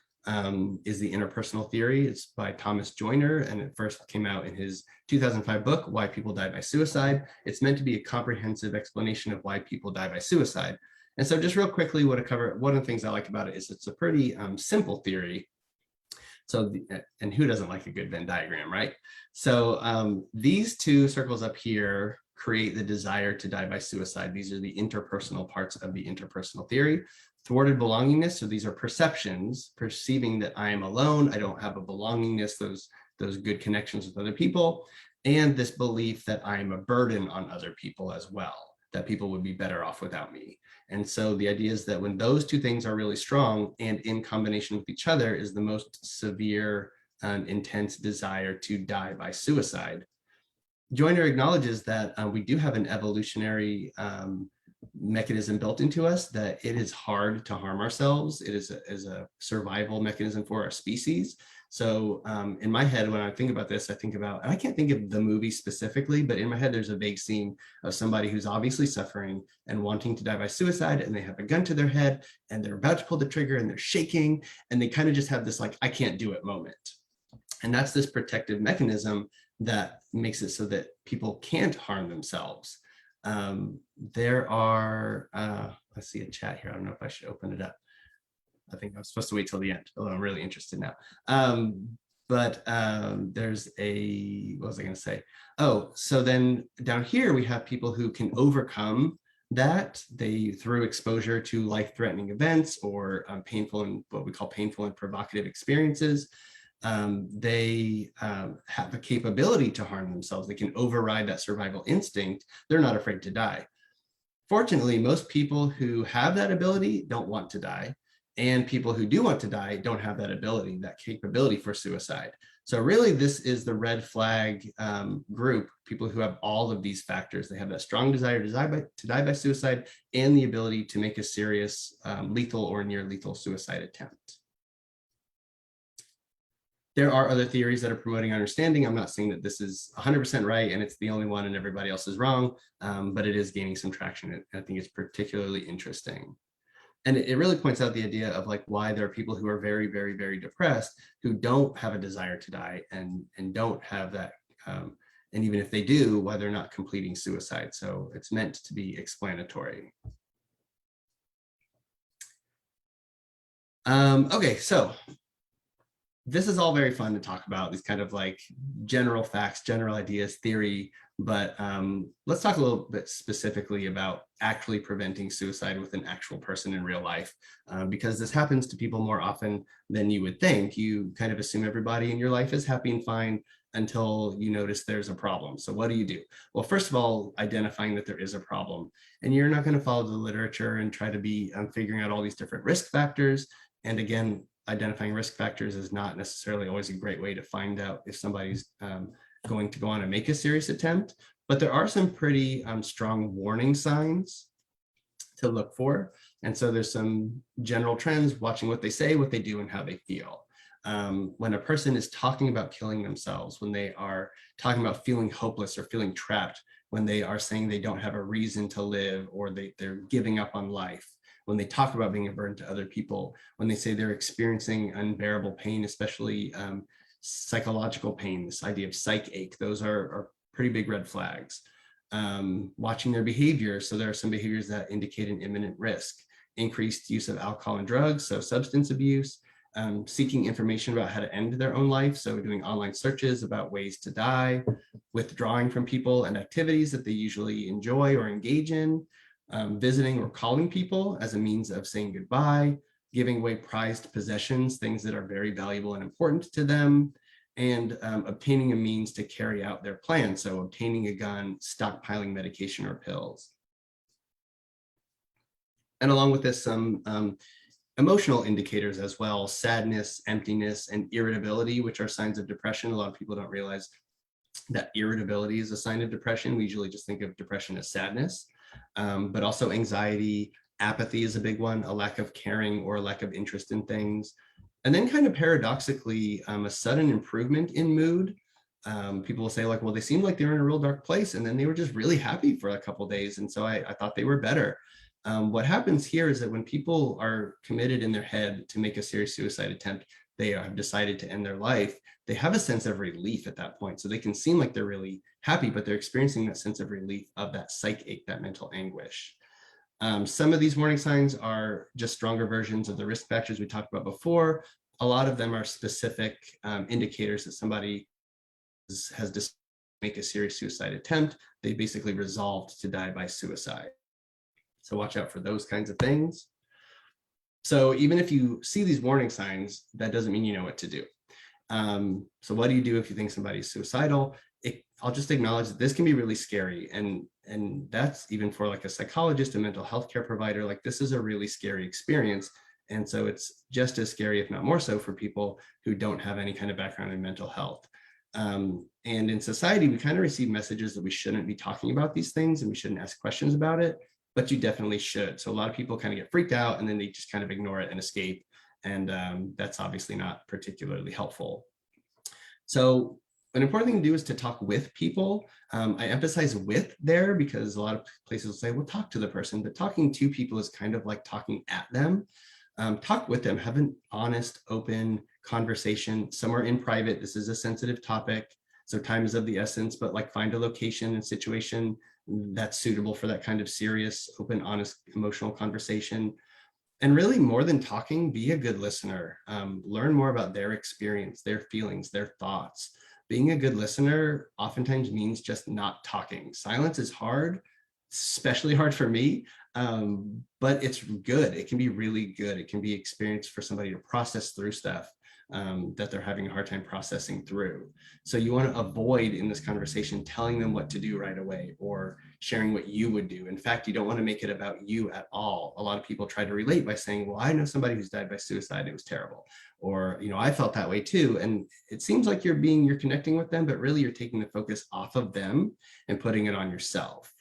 is the interpersonal theory. It's by Thomas Joyner, and it first came out in his 2005 book, Why People Die by Suicide. It's meant to be a comprehensive explanation of why people die by suicide. And so just real quickly, one of the things I like about it is it's a pretty simple theory. So, and who doesn't like a good Venn diagram, right? So these two circles up here create the desire to die by suicide. These are the interpersonal parts of the interpersonal theory. Thwarted belongingness, so these are perceptions, perceiving that I am alone, I don't have a belongingness, those good connections with other people, and this belief that I am a burden on other people as well, that people would be better off without me. And so the idea is that when those two things are really strong and in combination with each other is the most severe and intense desire to die by suicide. Joyner acknowledges that we do have an evolutionary mechanism built into us, that it is hard to harm ourselves. It is a survival mechanism for our species. So in my head, when I think about this, I think about, and I can't think of the movie specifically, but in my head, there's a vague scene of somebody who's obviously suffering and wanting to die by suicide, and they have a gun to their head and they're about to pull the trigger and they're shaking, and they kind of just have this like, I can't do it moment. And that's this protective mechanism that makes it so that people can't harm themselves. There are, let's see a chat here. I don't know if I should open it up. I think I'm supposed to wait till the end, although I'm really interested now. There's a, what was I going to say? Oh, so then down here we have people who can overcome that through exposure to life-threatening events or painful and what we call painful and provocative experiences. They have a capability to harm themselves. They can override that survival instinct. They're not afraid to die. Fortunately, most people who have that ability don't want to die. And people who do want to die don't have that ability, that capability for suicide. So really, this is the red flag group, people who have all of these factors. They have that strong desire to die by suicide and the ability to make a serious lethal or near lethal suicide attempt. There are other theories that are promoting understanding. I'm not saying that this is 100% right and it's the only one and everybody else is wrong, but it is gaining some traction. And I think it's particularly interesting. And it really points out the idea of like why there are people who are very, very, very depressed who don't have a desire to die and don't have that. And even if they do, why they're not completing suicide. So it's meant to be explanatory. Okay, so this is all very fun to talk about, these kind of like general facts, general ideas, theory, but let's talk a little bit specifically about actually preventing suicide with an actual person in real life, because this happens to people more often than you would think. You kind of assume everybody in your life is happy and fine until you notice there's a problem. So what do you do? Well, first of all, identifying that there is a problem, and you're not going to follow the literature and try to be figuring out all these different risk factors. And again, identifying risk factors is not necessarily always a great way to find out if somebody's going to go on and make a serious attempt. but there are some pretty strong warning signs to look for. And so there's some general trends, watching what they say, what they do, and how they feel. When a person is talking about killing themselves, when they are talking about feeling hopeless or feeling trapped, when they are saying they don't have a reason to live, or they're giving up on life, when they talk about being a burden to other people, when they say they're experiencing unbearable pain, especially psychological pain, this idea of psych ache, those are pretty big red flags. Watching their behavior. So there are some behaviors that indicate an imminent risk: increased use of alcohol and drugs, so substance abuse, seeking information about how to end their own life, so doing online searches about ways to die, withdrawing from people and activities that they usually enjoy or engage in, visiting or calling people as a means of saying goodbye, giving away prized possessions, things that are very valuable and important to them, and obtaining a means to carry out their plan, so obtaining a gun, stockpiling medication or pills. And along with this, some emotional indicators as well: sadness, emptiness, and irritability, which are signs of depression. A lot of people don't realize that irritability is a sign of depression. We usually just think of depression as sadness, but also anxiety, apathy is a big one, a lack of caring or a lack of interest in things. And then kind of paradoxically, a sudden improvement in mood. People will say like, well, they seemed like they were in a real dark place, and then they were just really happy for a couple of days. And so I thought they were better. What happens here is that when people are committed in their head to make a serious suicide attempt, they have decided to end their life, they have a sense of relief at that point. So they can seem like they're really happy, but they're experiencing that sense of relief of that psych ache, that mental anguish. Some of these warning signs are just stronger versions of the risk factors we talked about before. A lot of them are specific indicators that somebody has decided to make a serious suicide attempt. They basically resolved to die by suicide. So watch out for those kinds of things. So even if you see these warning signs, that doesn't mean you know what to do. So what do you do if you think somebody's suicidal? I'll just acknowledge that this can be really scary. And that's even for like a psychologist, a mental health care provider, like this is a really scary experience. And so it's just as scary, if not more so, for people who don't have any kind of background in mental health. And in society, we kind of receive messages that we shouldn't be talking about these things and we shouldn't ask questions about it, but you definitely should. So a lot of people kind of get freaked out and then they just kind of ignore it and escape. And that's obviously not particularly helpful. So an important thing to do is to talk with people. I emphasize with there because a lot of places will say, well, talk to the person, but talking to people is kind of like talking at them. Talk with them, have an honest, open conversation somewhere in private. This is a sensitive topic, so time is of the essence, but like find a location and situation that's suitable for that kind of serious, open, honest, emotional conversation. And really, more than talking, be a good listener. Learn more about their experience, their feelings, their thoughts. Being a good listener oftentimes means just not talking. Silence is hard, especially hard for me, but it's good. It can be really good. It can be experience for somebody to process through stuff that they're having a hard time processing through. So you want to avoid in this conversation telling them what to do right away or sharing what you would do. In fact, you don't want to make it about you at all. A lot of people try to relate by saying, well, I know somebody who's died by suicide. It was terrible. Or, you know, I felt that way too. And it seems like you're connecting with them, but really you're taking the focus off of them and putting it on yourself.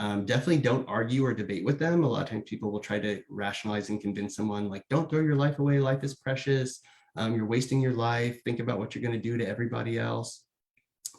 Definitely don't argue or debate with them. A lot of times people will try to rationalize and convince someone like, don't throw your life away. Life is precious. You're wasting your life. Think about what you're going to do to everybody else.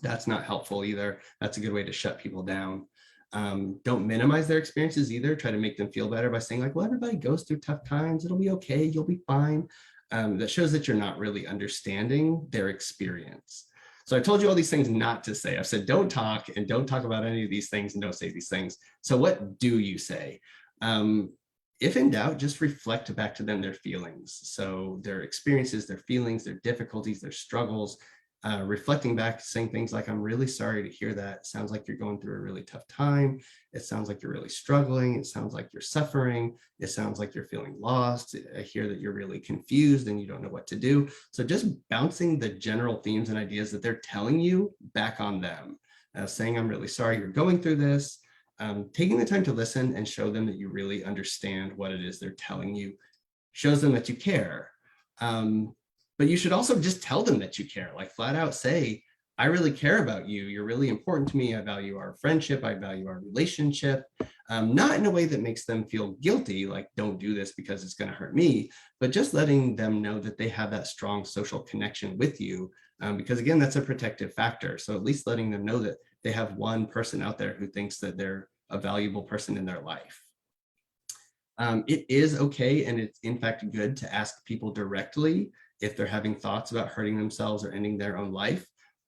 That's not helpful either. That's a good way to shut people down. Don't minimize their experiences either. Try to make them feel better by saying like, well, everybody goes through tough times. It'll be okay. You'll be fine. That shows that you're not really understanding their experience. So I told you all these things not to say. I've said, don't talk and don't talk about any of these things and don't say these things. So what do you say? If in doubt, just reflect back to them their feelings. So their experiences, their feelings, their difficulties, their struggles, reflecting back, saying things like, I'm really sorry to hear that. It sounds like you're going through a really tough time. It sounds like you're really struggling. It sounds like you're suffering. It sounds like you're feeling lost. I hear that you're really confused and you don't know what to do. So just bouncing the general themes and ideas that they're telling you back on them, saying, I'm really sorry you're going through this. Taking the time to listen and show them that you really understand what it is they're telling you, shows them that you care. But you should also just tell them that you care, like flat out say, I really care about you. You're really important to me. I value our friendship. I value our relationship. Not in a way that makes them feel guilty, like don't do this because it's going to hurt me, but just letting them know that they have that strong social connection with you. Because again, that's a protective factor. So at least letting them know that they have one person out there who thinks that they're a valuable person in their life. It is okay, and it's in fact good to ask people directly if they're having thoughts about hurting themselves or ending their own life.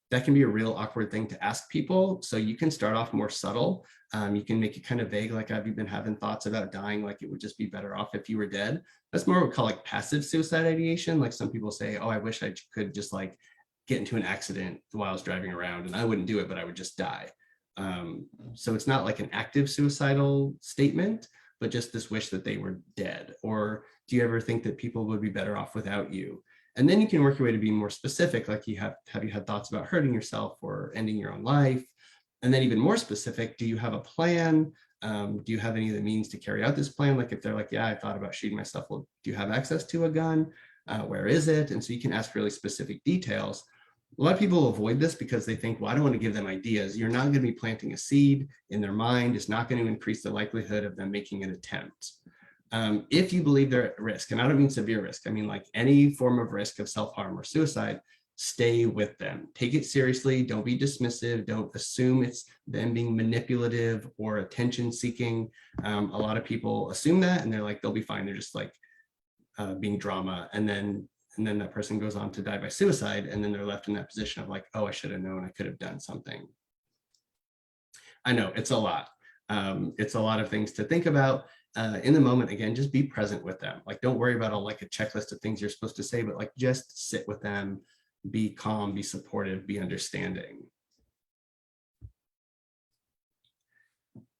That can be a real awkward thing to ask people. So you can start off more subtle. You can make it kind of vague, like, have you been having thoughts about dying? Like it would just be better off if you were dead. That's more what we call like passive suicide ideation. Like some people say, oh, I wish I could just like get into an accident while I was driving around, and I wouldn't do it, but I would just die. So it's not like an active suicidal statement, but just this wish that they were dead. Or do you ever think that people would be better off without you? And then you can work your way to be more specific, like have you had thoughts about hurting yourself or ending your own life? And then even more specific, do you have a plan? Do you have any of the means to carry out this plan? Like if they're like, yeah, I thought about shooting myself. Well, do you have access to a gun? Where is it? And so you can ask really specific details. A lot of people avoid this because they think, well, I don't want to give them ideas. You're not going to be planting a seed in their mind. It's not going to increase the likelihood of them making an attempt. If you believe they're at risk, and I don't mean severe risk, I mean like any form of risk of self-harm or suicide, stay with them. Take it seriously. Don't be dismissive. Don't assume it's them being manipulative or attention seeking. A lot of people assume that and they're like, they'll be fine. They're just like being drama. And then that person goes on to die by suicide. And then they're left in that position of like, oh, I should have known, I could have done something. I know it's a lot. It's a lot of things to think about. In the moment, again, just be present with them. Like, don't worry about like a checklist of things you're supposed to say, but like just sit with them, be calm, be supportive, be understanding.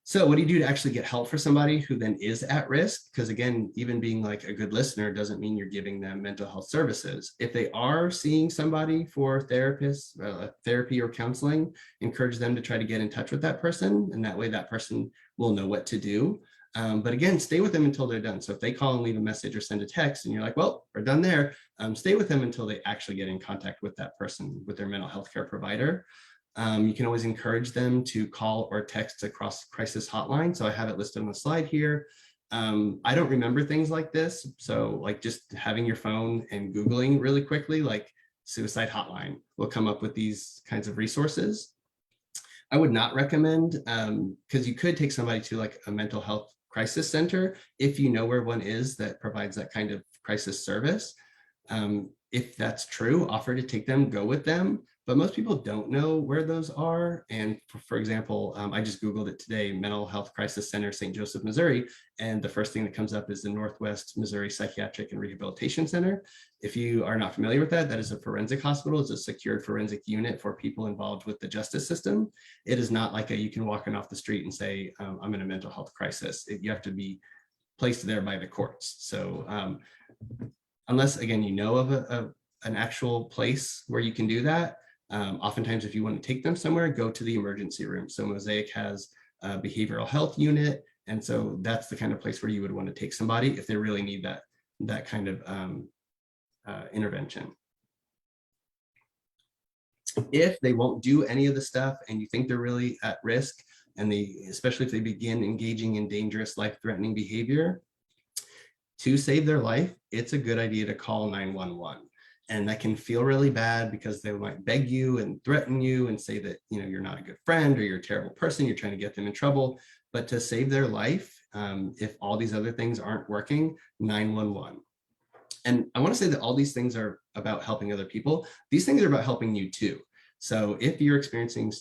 So what do you do to actually get help for somebody who then is at risk? Because again, even being like a good listener doesn't mean you're giving them mental health services. If they are seeing somebody for therapy or counseling, encourage them to try to get in touch with that person. And that way that person will know what to do. But again, stay with them until they're done. So if they call and leave a message or send a text and you're like, well, we're done there, stay with them until they actually get in contact with that person, with their mental health care provider. You can always encourage them to call or text a crisis hotline. So I have it listed on the slide here. I don't remember things like this. So like just having your phone and Googling really quickly, like suicide hotline, will come up with these kinds of resources. I would not recommend, because you could take somebody to like a mental health crisis center if you know where one is that provides that kind of crisis service. If that's true, offer to take them, go with them. But most people don't know where those are. And for example, I just Googled it today, Mental Health Crisis Center, St. Joseph, Missouri. And the first thing that comes up is the Northwest Missouri Psychiatric and Rehabilitation Center. If you are not familiar with that, that is a forensic hospital. It's a secured forensic unit for people involved with the justice system. It is not like you can walk in off the street and say, I'm in a mental health crisis. You have to be placed there by the courts. So unless, again, you know of an actual place where you can do that, oftentimes if you want to take them somewhere, go to the emergency room. So Mosaic has a behavioral health unit. And so that's the kind of place where you would want to take somebody if they really need that kind of intervention. If they won't do any of the stuff and you think they're really at risk, and especially if they begin engaging in dangerous, life-threatening behavior, to save their life, it's a good idea to call 911. And that can feel really bad because they might beg you and threaten you and say that, you know, you're not a good friend or you're a terrible person, you're trying to get them in trouble. But to save their life, if all these other things aren't working, 911. And I want to say that all these things are about helping other people. These things are about helping you too. So if you're experiencing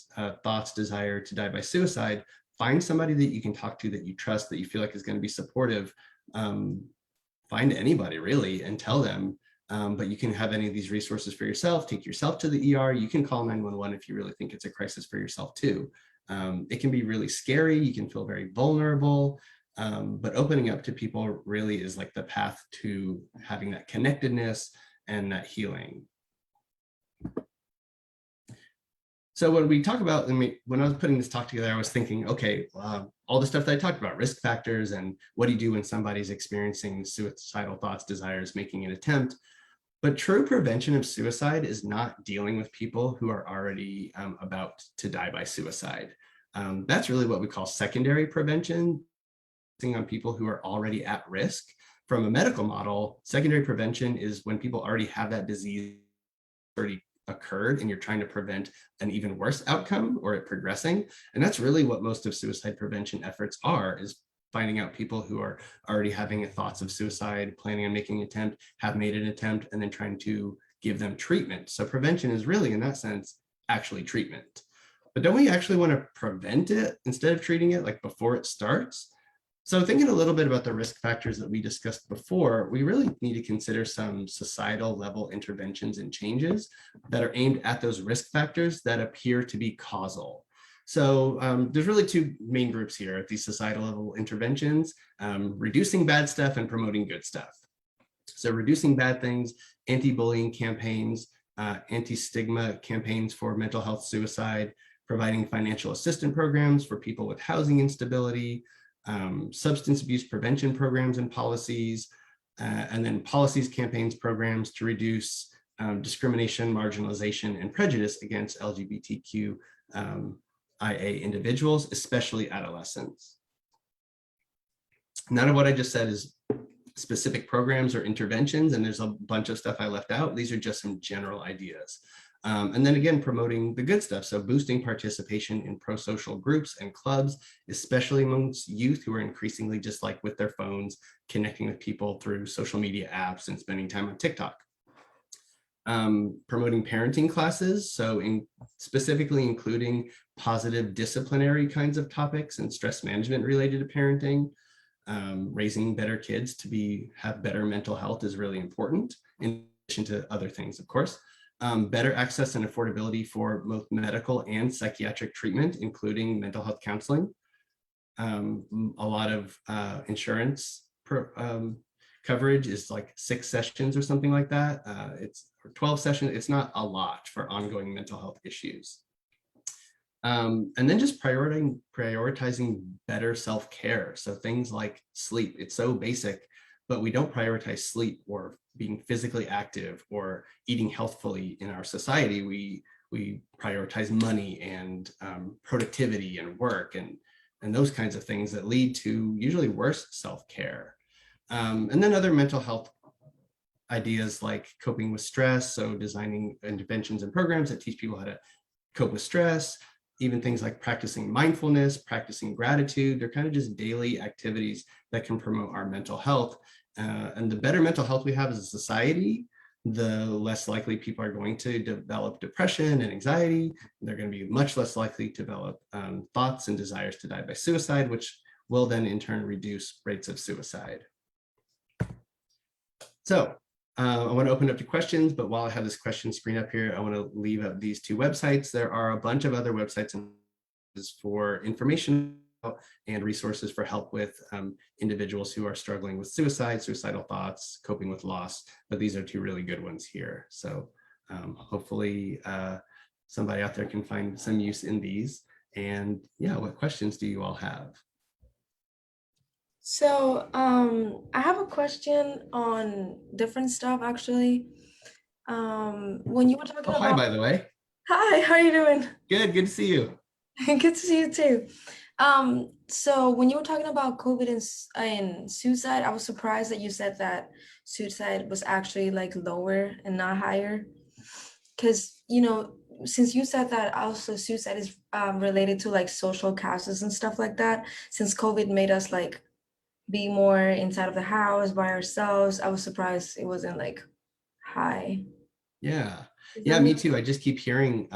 thoughts, desire to die by suicide, find somebody that you can talk to, that you trust, that you feel like is going to be supportive. Find anybody really and tell them. But you can have any of these resources for yourself. Take yourself to the ER. You can call 911 if you really think it's a crisis for yourself too. It can be really scary. You can feel very vulnerable. But opening up to people really is like the path to having that connectedness and that healing. So when we talk about, when I was putting this talk together, I was thinking, okay, all the stuff that I talked about, risk factors and what do you do when somebody's experiencing suicidal thoughts, desires, making an attempt. But true prevention of suicide is not dealing with people who are already about to die by suicide. That's really what we call secondary prevention, on people who are already at risk. From a medical model, secondary prevention is when people already have that disease already occurred and you're trying to prevent an even worse outcome or it progressing. And that's really what most of suicide prevention efforts are, is finding out people who are already having thoughts of suicide, planning on making an attempt, have made an attempt, and then trying to give them treatment. So prevention is really, in that sense, actually treatment. But don't we actually want to prevent it instead of treating it, like before it starts? So thinking a little bit about the risk factors that we discussed before, we really need to consider some societal level interventions and changes that are aimed at those risk factors that appear to be causal. So there's really two main groups here at these societal level interventions, reducing bad stuff and promoting good stuff. So reducing bad things, anti-bullying campaigns, anti-stigma campaigns for mental health suicide, providing financial assistance programs for people with housing instability, substance abuse prevention programs and policies, and then policies, campaigns, programs to reduce discrimination, marginalization, and prejudice against LGBTQ IA individuals, especially adolescents. None of what I just said is specific programs or interventions, and there's a bunch of stuff I left out. These are just some general ideas. And then again, promoting the good stuff. So boosting participation in pro-social groups and clubs, especially amongst youth who are increasingly just like with their phones, connecting with people through social media apps and spending time on TikTok. Promoting parenting classes, so specifically including positive disciplinary kinds of topics and stress management related to parenting. Raising better kids to have better mental health is really important, in addition to other things, of course. Better access and affordability for both medical and psychiatric treatment, including mental health counseling. A lot of insurance coverage is like 6 sessions or something like that. It's 12 sessions. It's not a lot for ongoing mental health issues. And then just prioritizing better self-care. So things like sleep, it's so basic, but we don't prioritize sleep or being physically active or eating healthfully in our society. We prioritize money and productivity and work and those kinds of things that lead to usually worse self-care. And then other mental health ideas like coping with stress. So designing interventions and programs that teach people how to cope with stress, even things like practicing mindfulness, practicing gratitude. They're kind of just daily activities that can promote our mental health. And the better mental health we have as a society, the less likely people are going to develop depression and anxiety. They're going to be much less likely to develop thoughts and desires to die by suicide, which will then in turn reduce rates of suicide. So I want to open up to questions, but while I have this question screen up here, I want to leave up these 2 websites. There are a bunch of other websites for information and resources for help with individuals who are struggling with suicide, suicidal thoughts, coping with loss, but these are 2 really good ones here. So hopefully somebody out there can find some use in these. And yeah, what questions do you all have? So, I have a question on different stuff actually. When you were talking Oh, hi, about, by the way. hi, how are you doing? Good to see you. Good to see you too. So when you were talking about COVID and suicide, I was surprised that you said that suicide was actually like lower and not higher. Because, since you said that also suicide is related to like social causes and stuff like that, since COVID made us like be more inside of the house by ourselves, I was surprised it wasn't like high. Yeah, Is yeah, that me me? too. I just keep hearing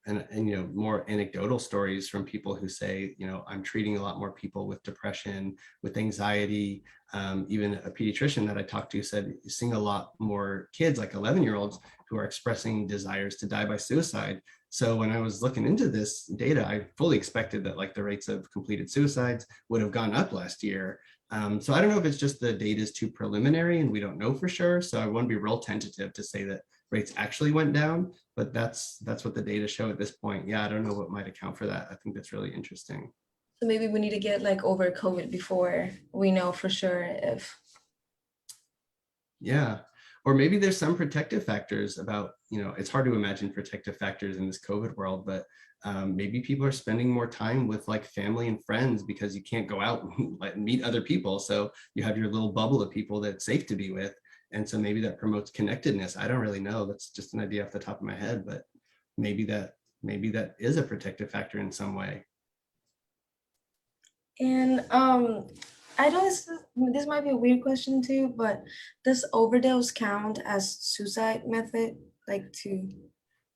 and more anecdotal stories from people who say, I'm treating a lot more people with depression, with anxiety. Even a pediatrician that I talked to said, seeing a lot more kids, like 11-year-olds, who are expressing desires to die by suicide. So when I was looking into this data, I fully expected that like the rates of completed suicides would have gone up last year. So I don't know if it's just the data is too preliminary and we don't know for sure. So I want to be real tentative to say that rates actually went down, but that's what the data show at this point. Yeah, I don't know what might account for that. I think that's really interesting. So maybe we need to get like over COVID before we know for sure if. Yeah. or maybe there's some protective factors about, it's hard to imagine protective factors in this COVID world, but maybe people are spending more time with like family and friends because you can't go out and like, meet other people. So you have your little bubble of people that's safe to be with. And so maybe that promotes connectedness. I don't really know. That's just an idea off the top of my head, but maybe that is a protective factor in some way. And I know this might be a weird question too, but does overdose count as suicide method? Like to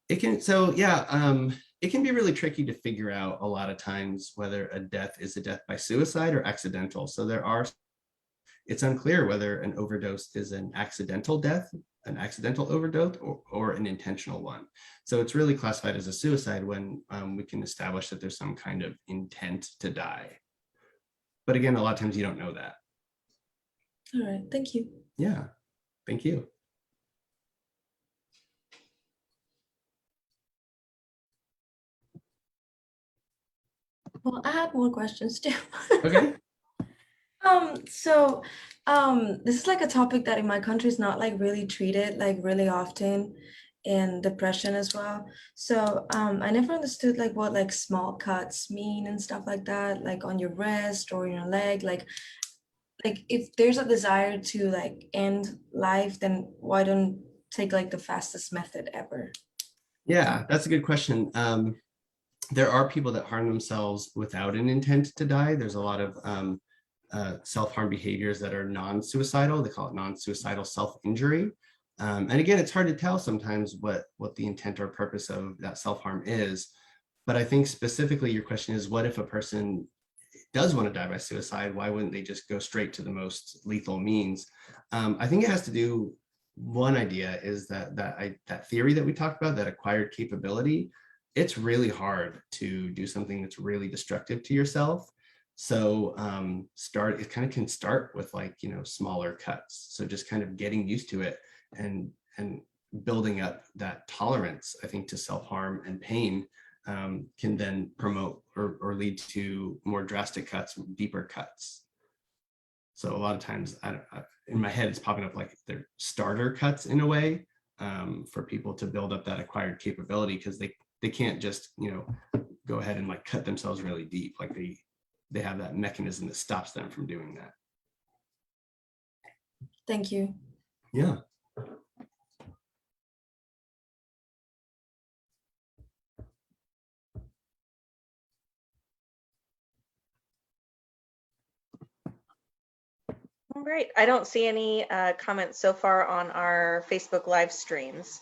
It can, so yeah, it can be really tricky to figure out a lot of times whether a death is a death by suicide or accidental. So it's unclear whether an overdose is an accidental death, an accidental overdose, or an intentional one. So it's really classified as a suicide when we can establish that there's some kind of intent to die. But again, a lot of times you don't know that. All right, thank you. Yeah, thank you. Well, I had more questions too. Okay. So this is like a topic that in my country is not like really treated like really often, and depression as well. So I never understood like what like small cuts mean and stuff like that, like on your wrist or your leg, like if there's a desire to like end life, then why don't take like the fastest method ever? Yeah, that's a good question. There are people that harm themselves without an intent to die. There's a lot of self-harm behaviors that are non-suicidal. They call it non-suicidal self-injury. And again, it's hard to tell sometimes what the intent or purpose of that self-harm is. But I think specifically your question is, what if a person does want to die by suicide? Why wouldn't they just go straight to the most lethal means? I think it has to do, one idea is that theory that we talked about, that acquired capability, it's really hard to do something that's really destructive to yourself. So it kind of can start with like, smaller cuts. So just kind of getting used to it and building up that tolerance, I think, to self-harm and pain can then promote or lead to more drastic cuts, deeper cuts. So a lot of times in my head, it's popping up like they're starter cuts in a way for people to build up that acquired capability, because they can't just, go ahead and like cut themselves really deep. Like they have that mechanism that stops them from doing that. Thank you. Yeah. All right, I don't see any comments so far on our Facebook live streams,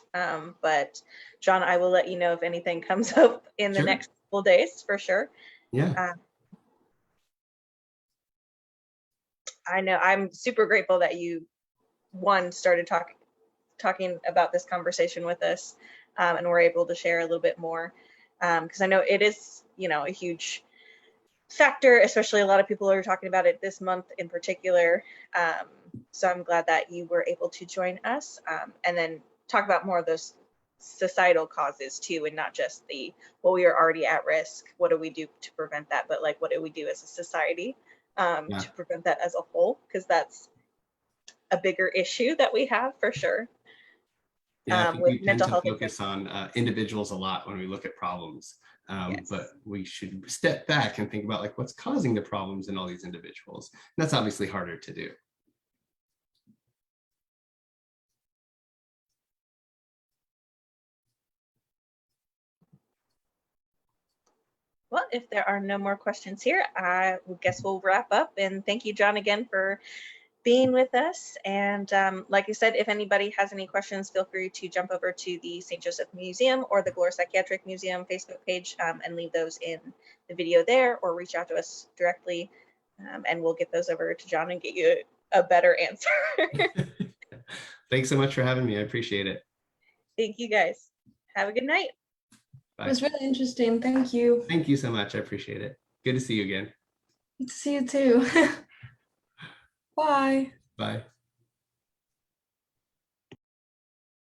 but John, I will let you know if anything comes up in the Sure. next couple days for sure. Yeah. I know I'm super grateful that you started talking about this conversation with us, and we're able to share a little bit more, because I know it is, a huge factor, especially a lot of people are talking about it this month in particular. So I'm glad that you were able to join us, and then talk about more of those societal causes too, and not just we are already at risk, what do we do to prevent that, but like what do we do as a society to prevent that as a whole, because that's a bigger issue that we have for sure. Yeah, I think with we tend mental to health focus on individuals a lot when we look at problems, Yes. but we should step back and think about like what's causing the problems in all these individuals. And that's obviously harder to do. Well, if there are no more questions here, I guess we'll wrap up. And thank you, John, again for being with us. And like I said, if anybody has any questions, feel free to jump over to the St. Joseph Museum or the Glore Psychiatric Museum Facebook page and leave those in the video there, or reach out to us directly, and we'll get those over to John and get you a better answer. Thanks so much for having me. I appreciate it. Thank you, guys. Have a good night. Bye. It was really interesting. Thank you. Thank you so much. I appreciate it. Good to see you again. Good to see you too. Bye. Bye.